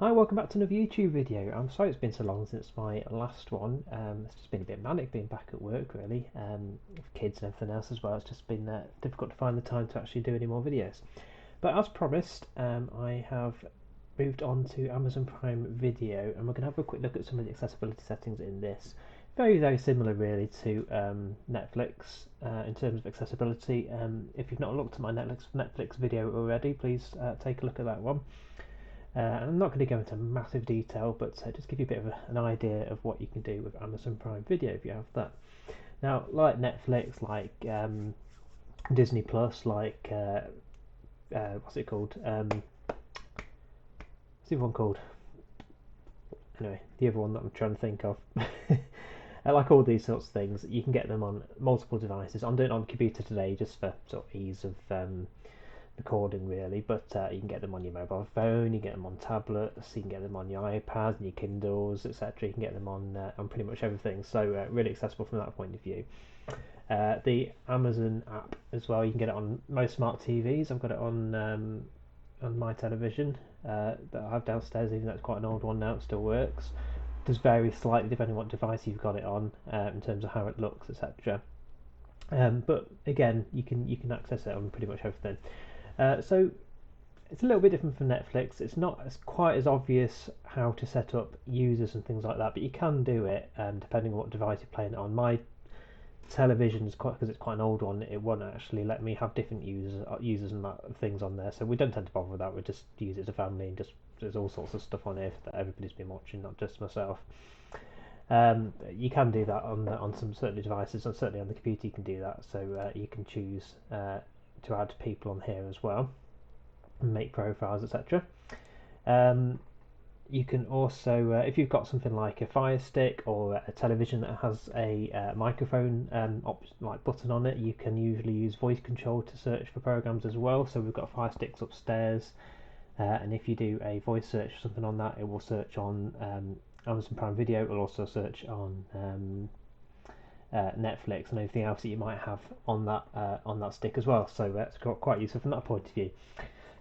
Hi, welcome back to another YouTube video. I'm sorry it's been so long since my last one. It's just been a bit manic being back at work really, with kids and everything else as well. It's just been difficult to find the time to actually do any more videos. But as promised, I have moved on to Amazon Prime Video, and we're going to have a quick look at some of the accessibility settings in this. Very similar really to Netflix in terms of accessibility. If you've not looked at my Netflix video already, please take a look at that one. I'm not going to go into massive detail, but just give you a bit of an idea of what you can do with Amazon Prime Video if you have that. Now, like Netflix, like Disney Plus, like what's it called? What's the other one called? Anyway, the other one that I'm trying to think of. Like all these sorts of things, you can get them on multiple devices. I'm doing it on the computer today just for sort of ease of recording really, but you can get them on your mobile phone, you can get them on tablets, you can get them on your iPads and your Kindles, etc. You can get them on pretty much everything, so really accessible from that point of view. The Amazon app as well, you can get it on most smart TVs. I've got it on my television that I have downstairs, even though it's quite an old one now, it still works. It does vary slightly depending on what device you've got it on in terms of how it looks, etc. But again, you can access it on pretty much everything. So it's a little bit different from Netflix. It's not quite as obvious how to set up users and things like that, but you can do it depending on what device you're playing it on. My television is because it's quite an old one. It won't actually let me have different users and that things on there, so we don't tend to bother with that. We just use it as a family, and just there's all sorts of stuff on here that everybody's been watching, not just myself. You can do that on some certain devices, and certainly on the computer you can do that. So you can choose to add people on here as well, and make profiles, etc. You can also, if you've got something like a Fire Stick or a television that has a microphone like button on it, you can usually use voice control to search for programs as well. So we've got Fire Sticks upstairs, and if you do a voice search or something on that, it will search on Amazon Prime Video. It will also search on Netflix and anything else that you might have on that stick as well. So that's quite useful from that point of view.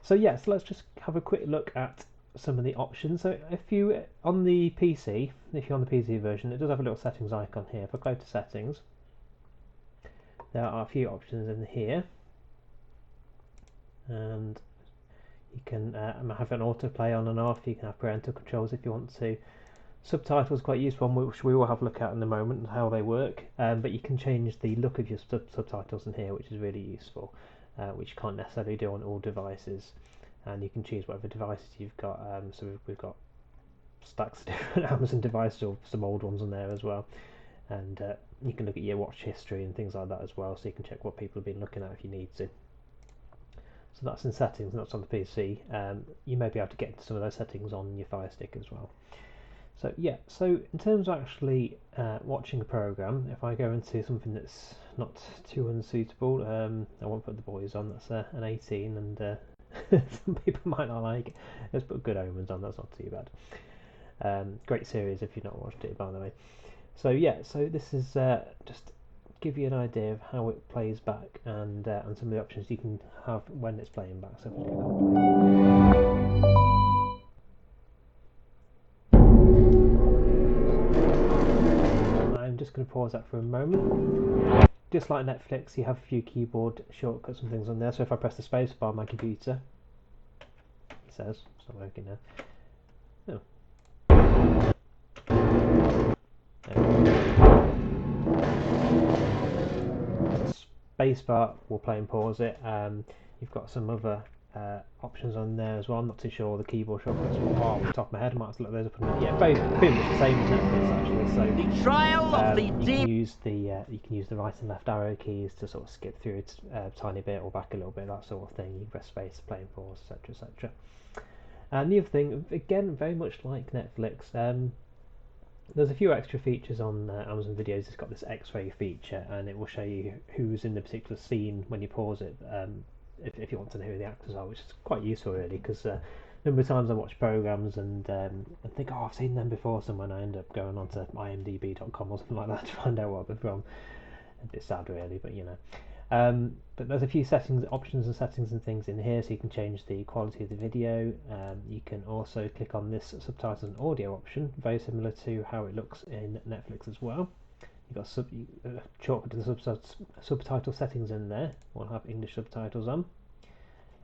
So yeah, so let's just have a quick look at some of the options. So if you on the PC, if you're on the PC version, it does have a little settings icon here. If I go to settings, there are a few options in here, and you can have an autoplay on and off. You can have parental controls if you want to. Subtitles quite useful, which we will have a look at in a moment and how they work. But you can change the look of your subtitles in here, which is really useful, which you can't necessarily do on all devices. And you can choose whatever devices you've got. So we've got stacks of different Amazon devices, or some old ones on there as well. And you can look at your watch history and things like that as well, so you can check what people have been looking at if you need to. So that's in settings, and that's on the PC. You may be able to get into some of those settings on your Fire Stick as well. So yeah, so in terms of actually watching a program, if I go into something that's not too unsuitable, I won't put The Boys on. That's an 18, and some people might not like it. Let's put Good Omens on. That's not too bad. Great series if you've not watched it, by the way. So yeah, so this is just give you an idea of how it plays back, and some of the options you can have when it's playing back. So if we go I'm just going to pause that for a moment. Just like Netflix, you have a few keyboard shortcuts and things on there. So if I press the space bar on my computer, it says it's not working now. Spacebar will play and pause it. You've got some other options on there as well. I'm not too sure the keyboard shortcuts off the top of my head. I might have to look those up in a minute. Yeah, pretty much the same as Netflix actually. So the trial of the you can use the right and left arrow keys to sort of skip through it a tiny bit or back a little bit, that sort of thing. You can press space to play and pause, etc. And the other thing, again, very much like Netflix, there's a few extra features on Amazon Videos. It's got this X-ray feature, and it will show you who's in the particular scene when you pause it, if you want to know who the actors are, which is quite useful really, because a number of times I watch programs and think, oh, I've seen them before somewhere, and I end up going onto imdb.com or something like that to find out what they're from. A bit sad really, but you know. But there's a few settings, options and settings and things in here, so you can change the quality of the video. You can also click on this subtitles and audio option, very similar to how it looks in Netflix as well. You've got shortcut to the subtitle settings in there. We'll have English subtitles on,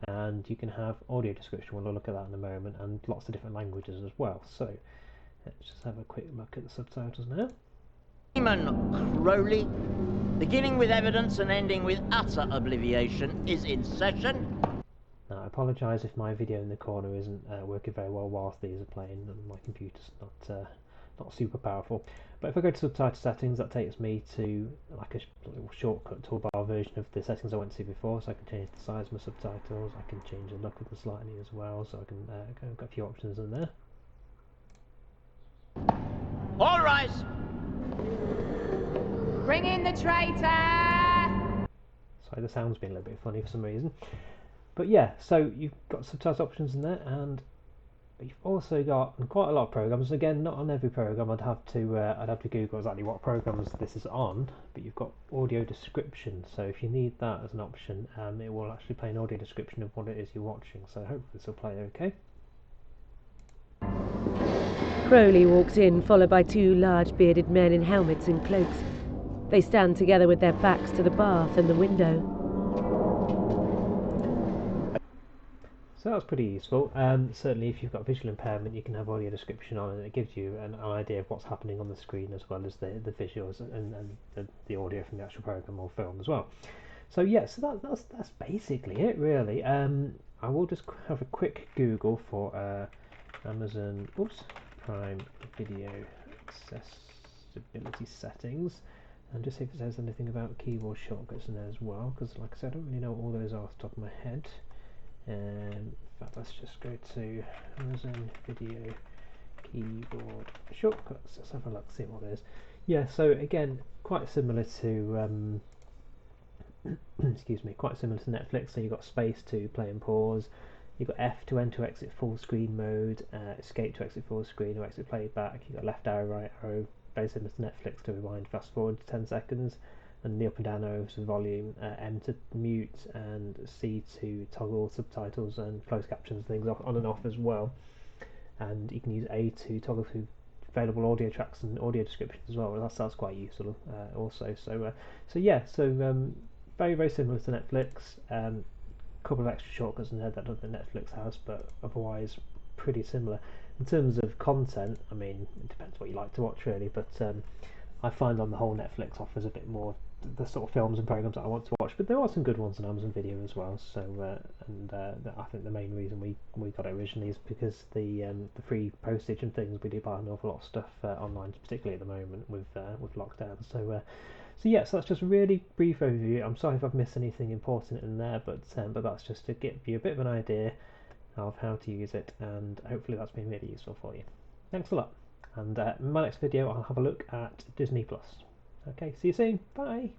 and you can have audio description. We'll look at that in a moment, and lots of different languages as well. So let's just have a quick look at the subtitles now. Freeman Crowley, beginning with evidence and ending with utter obliviation, is in session. Now, I apologise if my video in the corner isn't working very well whilst these are playing, and my computer's not super powerful. But if I go to subtitle settings, that takes me to like a little shortcut toolbar version of the settings I went to before, so I can change the size of my subtitles, I can change the look of them slightly as well, so I can got a few options in there. All rise. Bring in the traitor! Sorry, the sound's been a little bit funny for some reason. But yeah, so you've got subtitle options in there, and you've also got quite a lot of programs. Again, not on every program. I'd have to Google exactly what programs this is on. But you've got audio description. So if you need that as an option, it will actually play an audio description of what it is you're watching. So hopefully this will play okay. Crowley walks in, followed by two large bearded men in helmets and cloaks. They stand together with their backs to the bath and the window. So that's pretty useful. Certainly if you've got visual impairment, you can have audio description on, and it gives you an idea of what's happening on the screen, as well as the visuals and the audio from the actual program or film as well. So yeah, so that's basically it really. I will just have a quick Google for Amazon Prime Video accessibility settings, and just see if it says anything about keyboard shortcuts in there as well, because like I said, I don't really know what all those are off the top of my head. In fact, let's just go to Amazon Video keyboard shortcuts. Let's have a look, see what it is. Yeah, so again, quite similar to excuse me, quite similar to Netflix. So you've got space to play and pause. You've got F to enter exit full screen mode, escape to exit full screen or exit playback. You've got left arrow, right arrow, very similar to Netflix to rewind, fast forward to 10 seconds. And the up and down arrows for volume, M to mute, and C to toggle subtitles and closed captions, things on and off as well. And you can use A to toggle through available audio tracks and audio descriptions as well. That's quite useful also. So yeah, very very similar to Netflix. Couple of extra shortcuts in there that Netflix has, but otherwise pretty similar. In terms of content, I mean, it depends what you like to watch really, but I find on the whole Netflix offers a bit more the sort of films and programs that I want to watch, but there are some good ones on Amazon Video as well. So I think the main reason we got it originally is because the free postage and things. We do buy an awful lot of stuff online, particularly at the moment with lockdown. So yeah, so that's just a really brief overview. I'm sorry if I've missed anything important in there, but that's just to give you a bit of an idea of how to use it, and hopefully that's been really useful for you. Thanks a lot, and in my next video I'll have a look at Disney Plus. Okay, see you soon, bye!